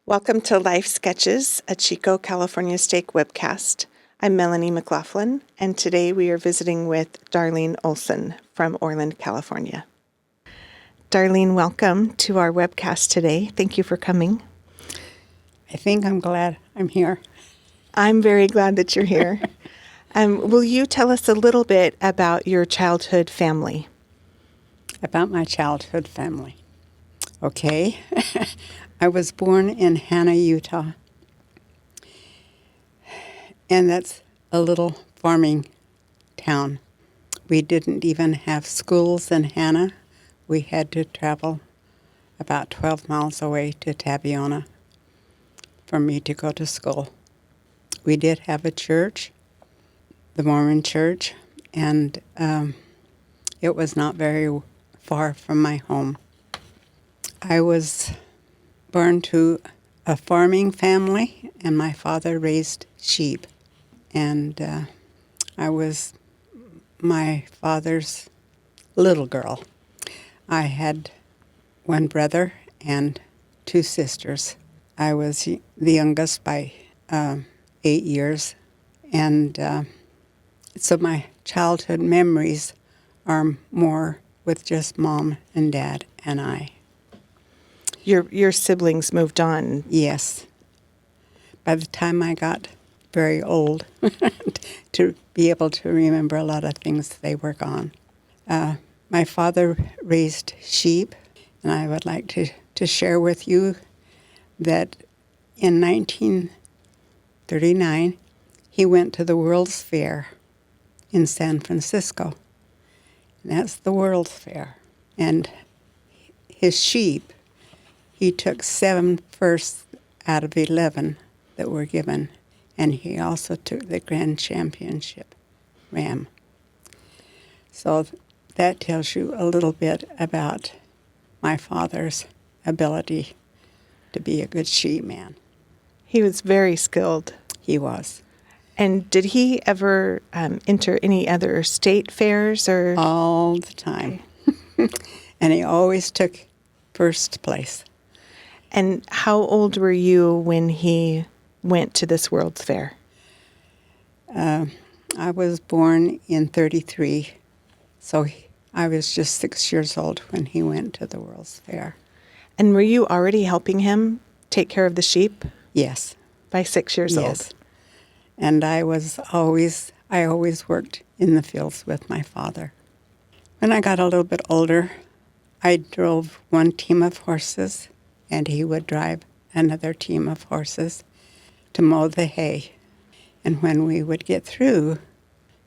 Welcome to Life Sketches, a Chico, California Steak webcast. I'm Melanie McLaughlin, and today we are visiting with Darlene Olson from Orland, California. Darlene, welcome to our webcast today. Thank you for coming. I think I'm glad I'm here. I'm very glad that you're here. Will you tell us a little bit about your childhood family? About my childhood family. Okay. I was born in Hanna, Utah. And that's a little farming town. We didn't even have schools in Hanna. We had to travel about 12 miles away to Tabiona for me to go to school. We did have a church, the Mormon church, and it was not very far from my home. I was born to a farming family, and my father raised sheep. And I was my father's little girl. I had one brother and two sisters. I was the youngest by 8 years. And so my childhood memories are more with just Mom and Dad and I. Your siblings moved on. Yes. By the time I got very old to be able to remember a lot of things, they were gone. My father raised sheep, and I would like to share with you that in 1939, he went to the World's Fair in San Francisco. And that's the World's Fair. And his sheep, he took 7 firsts out of 11 that were given, and he also took the Grand Championship ram. So that tells you a little bit about my father's ability to be a good sheep man. He was very skilled. He was. And did he ever enter any other state fairs or? All the time. And he always took first place. And how old were you when he went to this World's Fair? I was born in 1933, so I was just 6 years old when he went to the World's Fair. And were you already helping him take care of the sheep? Yes. By 6 years old? And I always worked in the fields with my father. When I got a little bit older, I drove one team of horses, and he would drive another team of horses to mow the hay. And when we would get through,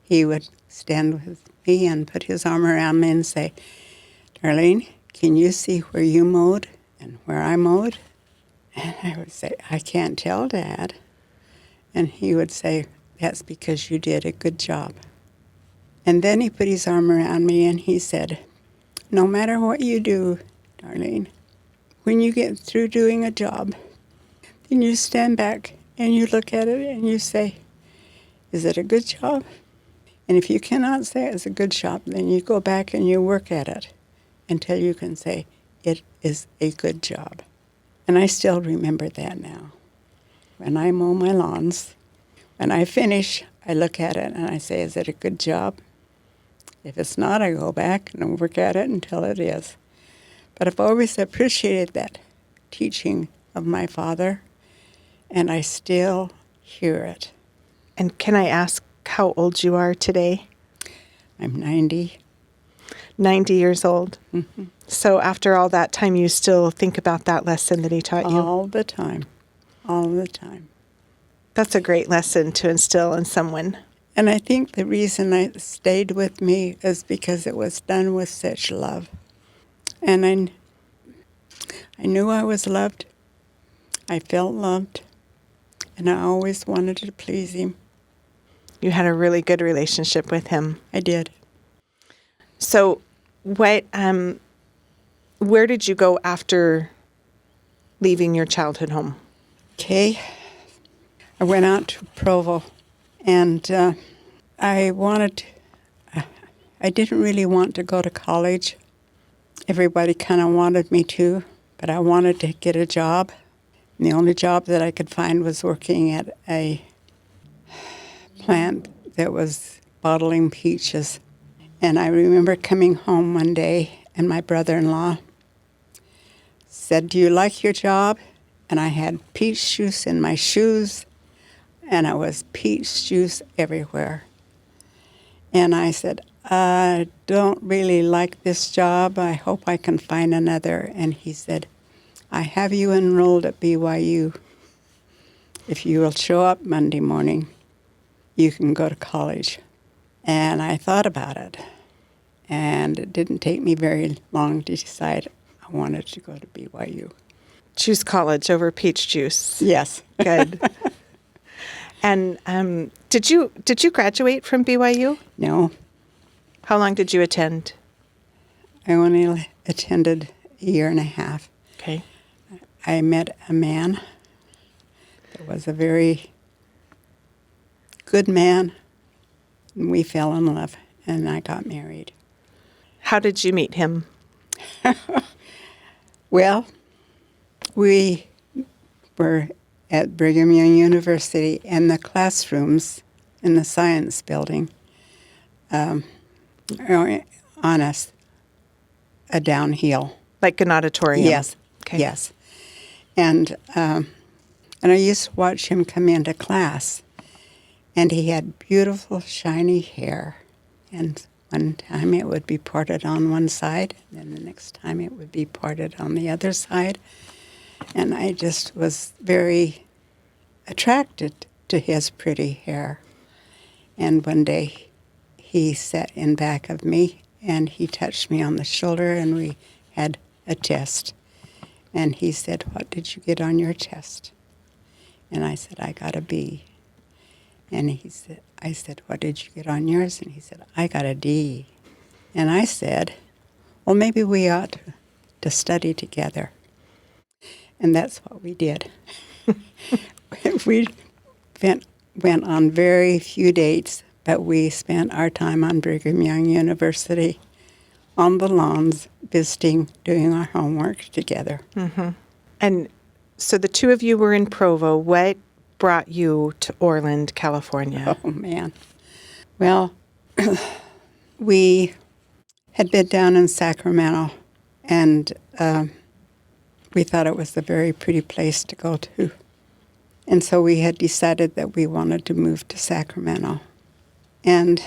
he would stand with me and put his arm around me and say, "Darlene, can you see where you mowed and where I mowed?" And I would say, "I can't tell, Dad." And he would say, "That's because you did a good job." And then he put his arm around me and he said, "No matter what you do, Darlene, when you get through doing a job, then you stand back and you look at it and you say, is it a good job? And if you cannot say it's a good job, then you go back and you work at it until you can say it is a good job." And I still remember that now. When I mow my lawns, when I finish, I look at it and I say, is it a good job? If it's not, I go back and work at it until it is. But I've always appreciated that teaching of my father, and I still hear it. And can I ask how old you are today? I'm 90. 90 years old. Mm-hmm. So after all that time, you still think about that lesson that he taught you? All the time. All the time. That's a great lesson to instill in someone. And I think the reason it stayed with me is because it was done with such love. And I knew I was loved. I felt loved. And I always wanted to please him. You had a really good relationship with him. I did. So where did you go after leaving your childhood home? Okay. I went out to Provo, and I didn't really want to go to college. Everybody kind of wanted me to, but I wanted to get a job. And the only job that I could find was working at a plant that was bottling peaches. And I remember coming home one day, and my brother-in-law said, "Do you like your job?" And I had peach juice in my shoes, and it was peach juice everywhere. And I said, "I don't really like this job. I hope I can find another." And he said, "I have you enrolled at BYU. If you will show up Monday morning, you can go to college." And I thought about it. And it didn't take me very long to decide I wanted to go to BYU. Choose college over peach juice. Yes. Good. And did you graduate from BYU? No, How long did you attend? I only attended a year and a half. Okay. I met a man that was a very good man, and we fell in love, and I got married. How did you meet him? Well, we were at Brigham Young University, and the classrooms in the science building are on a downhill. Like an auditorium? Yes. Okay. Yes. And I used to watch him come into class, and he had beautiful, shiny hair. And one time it would be parted on one side, and then the next time it would be parted on the other side. And I just was very attracted to his pretty hair. And one day he sat in back of me, and he touched me on the shoulder, and we had a test. And he said, "What did you get on your test?" And I said, "I got a B." And I said, "What did you get on yours?" And he said, "I got a D." And I said, "Well, maybe we ought to study together." And that's what we did. We went on very few dates, but we spent our time on Brigham Young University on the lawns, visiting, doing our homework together. Mm-hmm. And so the two of you were in Provo. What brought you to Orland, California? Oh, man. Well, we had been down in Sacramento, and we thought it was a very pretty place to go to. And so we had decided that we wanted to move to Sacramento. And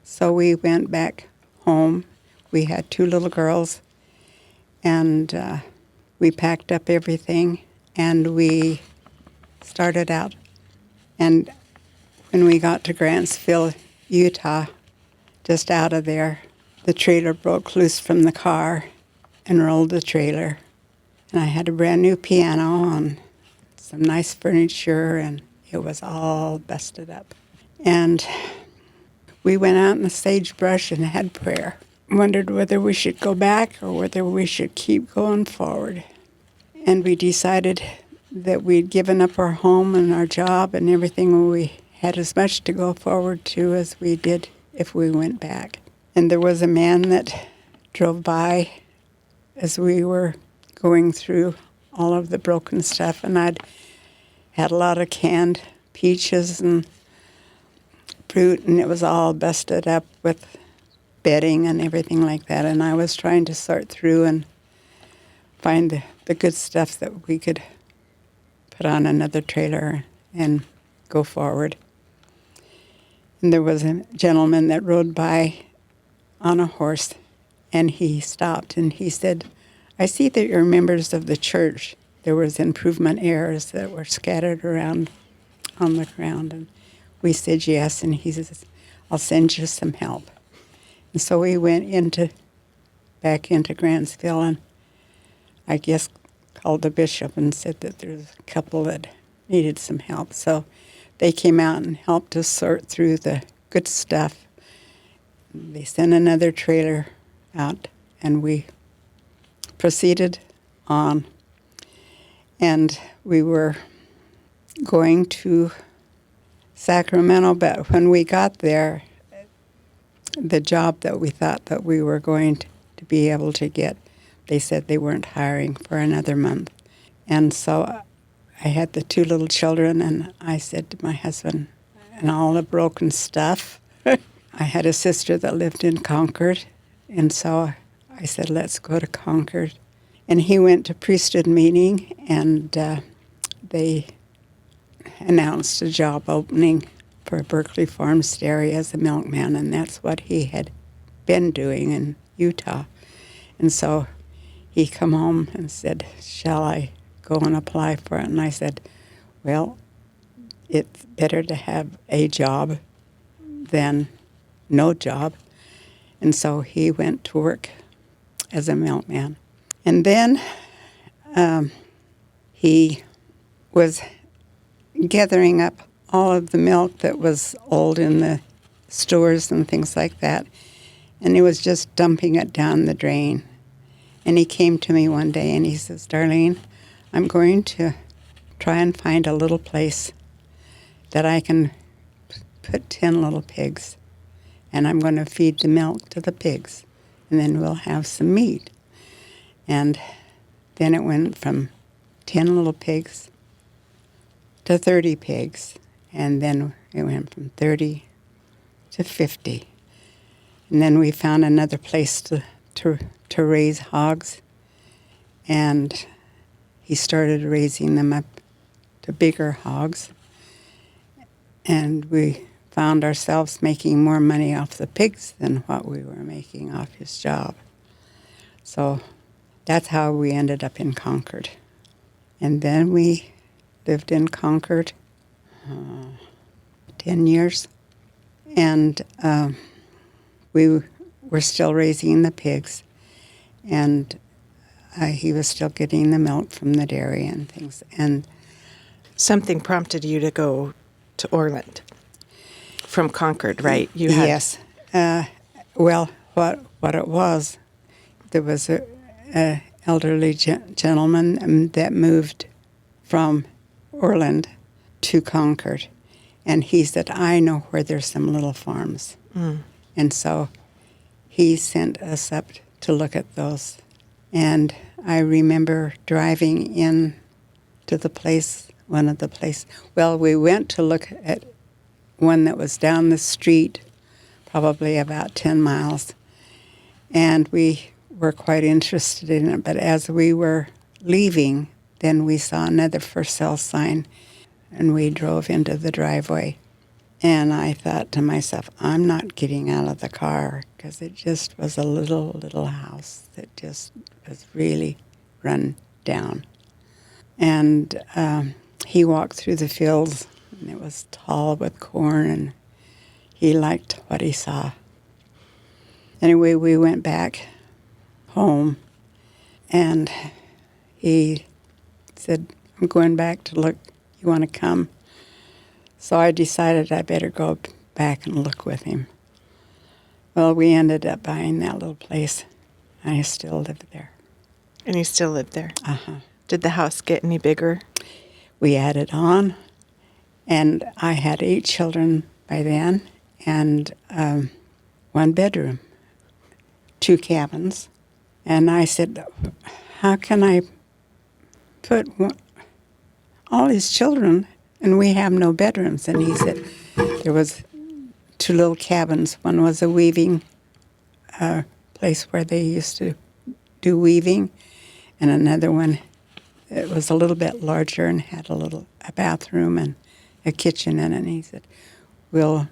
so we went back home. We had 2 little girls, and we packed up everything, and we started out. And when we got to Grantsville, Utah, just out of there, the trailer broke loose from the car and rolled the trailer. And I had a brand new piano and some nice furniture, and it was all busted up. And we went out in the sagebrush and had prayer. Wondered whether we should go back or whether we should keep going forward. And we decided that we'd given up our home and our job and everything. We had as much to go forward to as we did if we went back. And there was a man that drove by as we were going through all of the broken stuff, and I'd had a lot of canned peaches and fruit, and it was all busted up with bedding and everything like that. And I was trying to sort through and find the good stuff that we could put on another trailer and go forward. And there was a gentleman that rode by on a horse, and he stopped and he said, "I see that you're members of the church." There was improvement errors that were scattered around on the ground. And we said yes, and he says, "I'll send you some help." And so we went back into Grantsville, and I guess called the bishop and said that there's a couple that needed some help. So they came out and helped us sort through the good stuff. They sent another trailer out, and we proceeded on. And we were going to Sacramento, but when we got there, the job that we thought that we were going to be able to get, they said they weren't hiring for another month. And so I had the two little children, and I said to my husband, and all the broken stuff, I had a sister that lived in Concord, and so I said, let's go to Concord. And he went to priesthood meeting, and they announced a job opening for Berkeley Farms Dairy as a milkman, and that's what he had been doing in Utah. And so he come home and said, shall I go and apply for it? And I said, well, it's better to have a job than no job. And so he went to work as a milkman. And then he was gathering up all of the milk that was old in the stores and things like that, and he was just dumping it down the drain. And he came to me one day and he says, Darlene, I'm going to try and find a little place that I can put 10 little pigs, and I'm going to feed the milk to the pigs, and then we'll have some meat. And then it went from 10 little pigs to 30 pigs, and then it went from 30 to 50. And then we found another place to raise hogs, and he started raising them up to bigger hogs. And we found ourselves making more money off the pigs than what we were making off his job. So that's how we ended up in Concord. And then we lived in Concord 10 years. And we were still raising the pigs. And he was still getting the milk from the dairy and things. And something prompted you to go to Orland from Concord, right? Yes. Well, what it was, there was a elderly gentleman that moved from Orland to Concord, and he said, I know where there's some little farms. And so he sent us up to look at those. And I remember driving in to the place, we went to look at one that was down the street, probably about 10 miles, and we were quite interested in it. But as we were leaving, then we saw another for sale sign, and we drove into the driveway. And I thought to myself, I'm not getting out of the car, because it just was a little house that just was really run down. And he walked through the fields, and it was tall with corn, and he liked what he saw. Anyway, we went back home, and he said, I'm going back to look. You want to come? So I decided I better go back and look with him. Well, we ended up buying that little place. I still live there. And you still live there? Uh-huh. Did the house get any bigger? We added on, and I had 8 children by then, and 1 bedroom, 2 cabins. And I said, how can I put all these children and we have no bedrooms? And he said there was 2 little cabins. One was a weaving place where they used to do weaving, and another one, it was a little bit larger and had a bathroom and a kitchen in it. And he said, we'll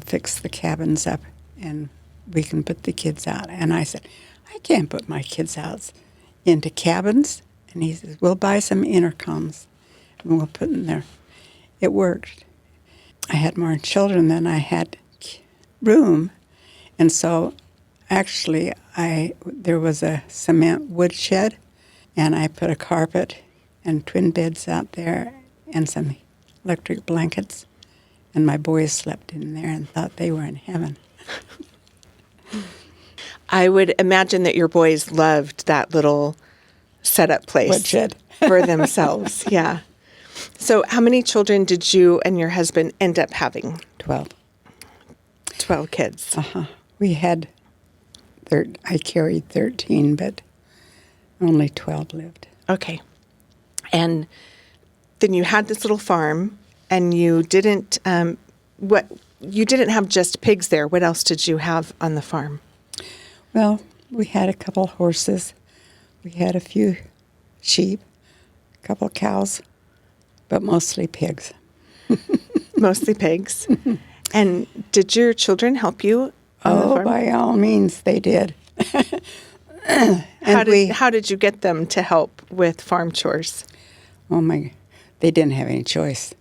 fix the cabins up and we can put the kids out. And I said, I can't put my kids out into cabins. And he says, we'll buy some intercoms and we'll put them there. It worked. I had more children than I had room. And so actually there was a cement woodshed, and I put a carpet and twin beds out there and some electric blankets. And my boys slept in there and thought they were in heaven. I would imagine that your boys loved that little setup place Woodshed. for themselves. Yeah. So how many children did you and your husband end up having? 12. 12 kids. Uh-huh. We had, I carried 13, but only 12 lived. Okay. And then you had this little farm, and you didn't you didn't have just pigs there. What else did you have on the farm? Well, we had a couple horses. We had a few sheep, a couple cows, but mostly pigs. Mostly pigs. And did your children help you on the farm? By all means, they did. How did you get them to help with farm chores? They didn't have any choice.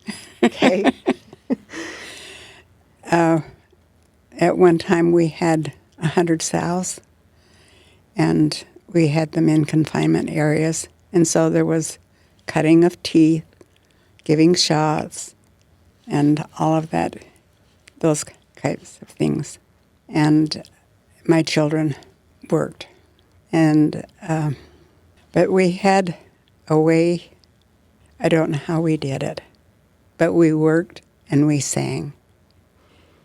Okay. At one time, we had 100 sows, and we had them in confinement areas. And so there was cutting of teeth, giving shots, and all of that, those types of things. And my children worked. And but we had a way, I don't know how we did it, but we worked and we sang.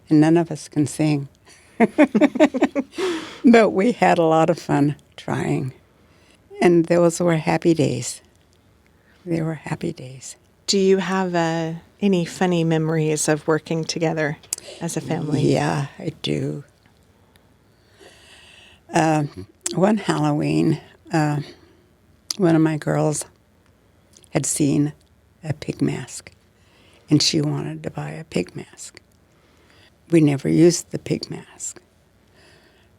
And none of us can sing. But we had a lot of fun trying. And those were happy days. They were happy days. Do you have any funny memories of working together as a family? Yeah, I do. One Halloween, one of my girls had seen a pig mask, and she wanted to buy a pig mask. We never used the pig mask.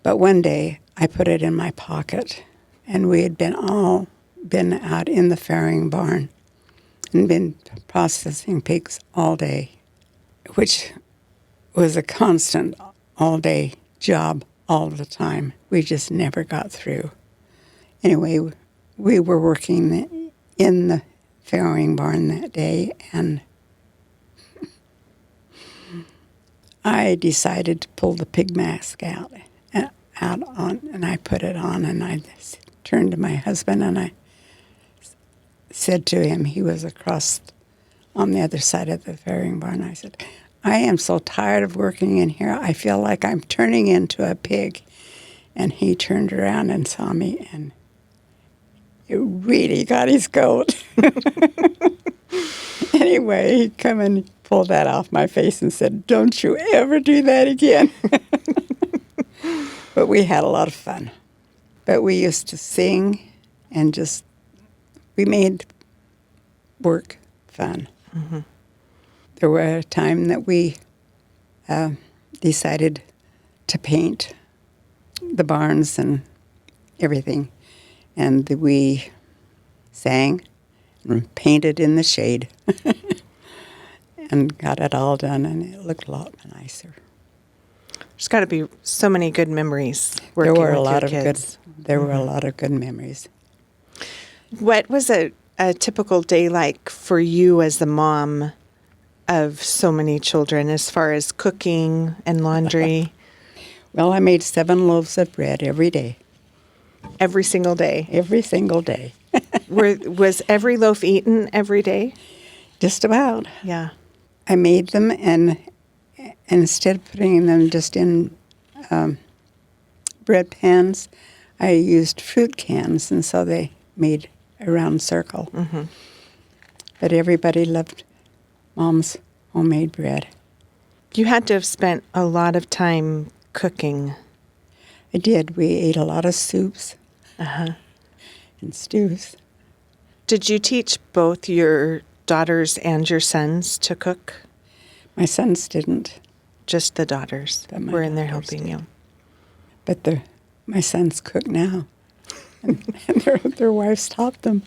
But one day, I put it in my pocket, and we had been out in the farrowing barn and been processing pigs all day, which was a constant all-day job all the time. We just never got through. Anyway, we were working in the farrowing barn that day, and I decided to pull the pig mask out on, and I put it on, and I turned to my husband, and I said to him, he was across on the other side of the farrowing barn, I said, I am so tired of working in here. I feel like I'm turning into a pig. And he turned around and saw me, and it really got his goat. Anyway, he come and pulled that off my face and said, don't you ever do that again. But we had a lot of fun. But we used to sing and we made work fun. Mm-hmm. There were a time that we decided to paint the barns and everything. And we sang and painted in the shade and got it all done, and it looked a lot nicer. There's got to be so many good memories working with your kids. There were a lot of good memories. What was a typical day like for you as the mom of so many children as far as cooking and laundry? Well, I made 7 loaves of bread every day. Every single day? Every single day. Was every loaf eaten every day? Just about. Yeah. I made them, and instead of putting them just in bread pans, I used fruit cans, and so they made a round circle. Mm-hmm. But everybody loved Mom's homemade bread. You had to have spent a lot of time cooking. I did. We ate a lot of soups and stews. Did you teach both your daughters and your sons to cook? My sons didn't. Just the daughters were in there helping you. But my sons cook now, and their wives taught them.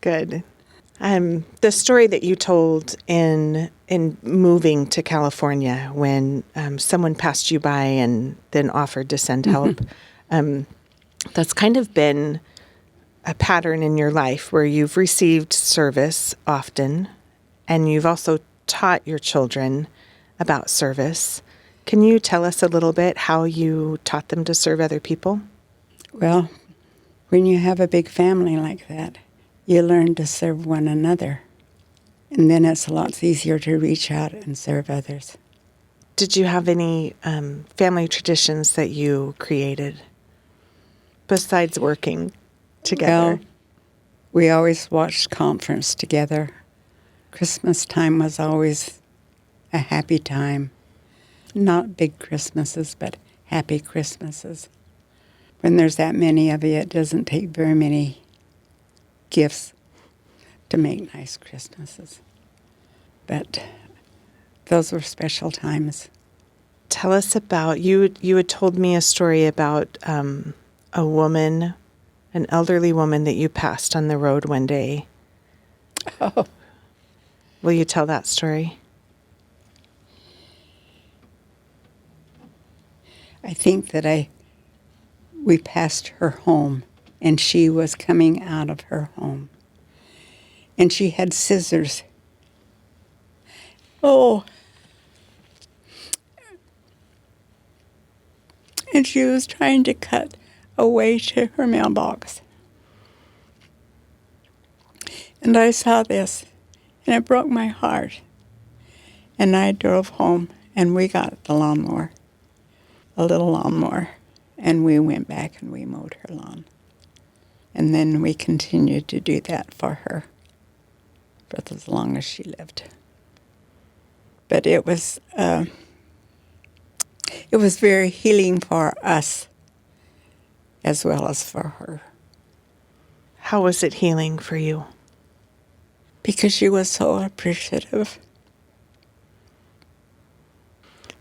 Good. The story that you told in moving to California when someone passed you by and then offered to send help, that's kind of been a pattern in your life where you've received service often, and you've also taught your children about service. Can you tell us a little bit how you taught them to serve other people? Well, when you have a big family like that, you learn to serve one another. And then it's a lot easier to reach out and serve others. Did you have any family traditions that you created besides working together? Well, we always watched conference together Christmas time was always a happy time. Not big Christmases, but happy Christmases. When there's that many of you, it doesn't take very many gifts to make nice Christmases. But those were special times. Tell us about, you had told me a story about a woman, an elderly woman that you passed on the road one day. Oh. Will you tell that story? I think that we passed her home, and she was coming out of her home. And she had scissors. Oh. And she was trying to cut a way to her mailbox. And I saw this, and it broke my heart. And I drove home, and we got the lawnmower, a little lawnmower, and we went back and we mowed her lawn. And then we continued to do that for her for as long as she lived. But it was very healing for us as well as for her. How was it healing for you? Because she was so appreciative.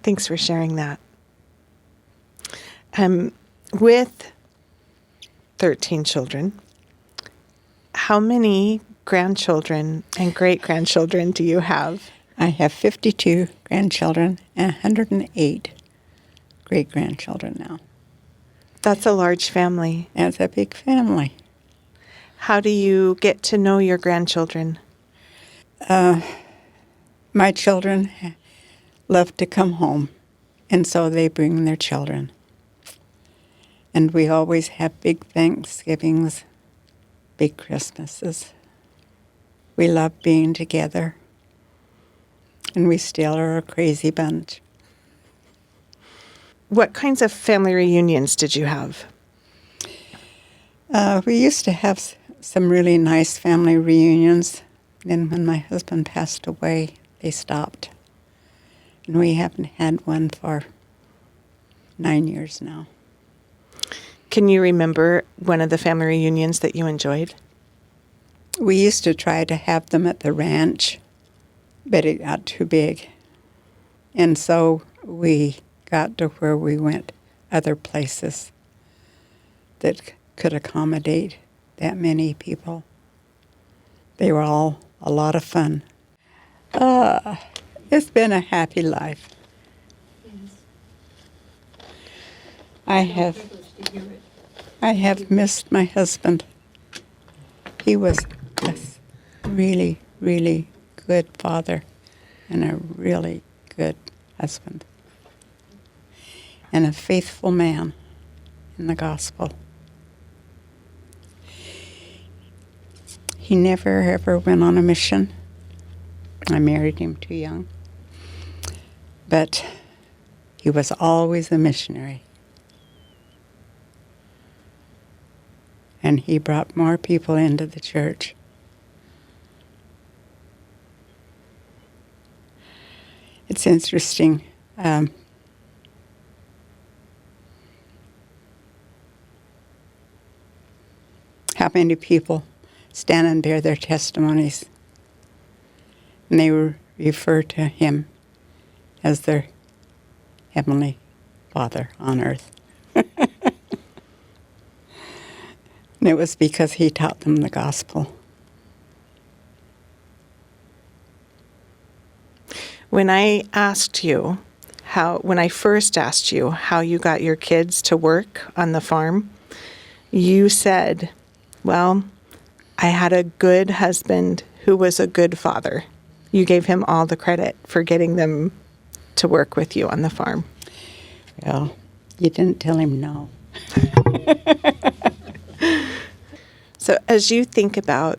Thanks for sharing that. With 13 children, how many grandchildren and great-grandchildren do you have? I have 52 grandchildren and 108 great-grandchildren now. That's a large family. That's a big family. How do you get to know your grandchildren? My children love to come home, and so they bring their children. And we always have big Thanksgivings, big Christmases. We love being together, and we still are a crazy bunch. What kinds of family reunions did you have? We used to have some really nice family reunions. Then when my husband passed away, they stopped. And we haven't had one for 9 years now. Can you remember one of the family reunions that you enjoyed? We used to try to have them at the ranch, but it got too big. And so we got to where we went other places that could accommodate that many people. They were all a lot of fun. It's been a happy life. I have missed my husband. He was a really, really good father and a really good husband and a faithful man in the gospel. He never, ever went on a mission. I married him too young. But he was always a missionary. And he brought more people into the church. It's interesting. How many people stand and bear their testimonies, and they refer to him as their heavenly Father on earth. And it was because he taught them the gospel. When I first asked you how you got your kids to work on the farm, you said, well, I had a good husband who was a good father. You gave him all the credit for getting them to work with you on the farm. Well, you didn't tell him no. So as you think about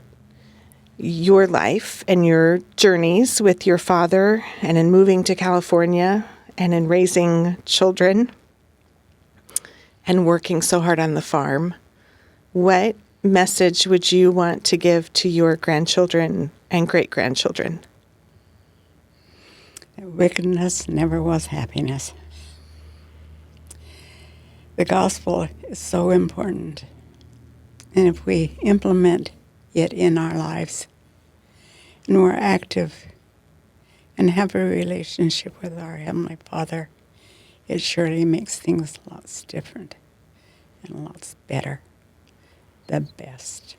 your life and your journeys with your father and in moving to California and in raising children and working so hard on the farm, what message would you want to give to your grandchildren and great-grandchildren. Wickedness never was happiness. The gospel is so important. And if we implement it in our lives, and we're active and have a relationship with our Heavenly Father, it surely makes things lots different and lots better, the best.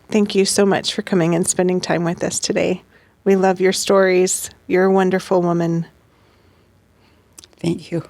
Thank you so much for coming and spending time with us today. We love your stories. You're a wonderful woman. Thank you.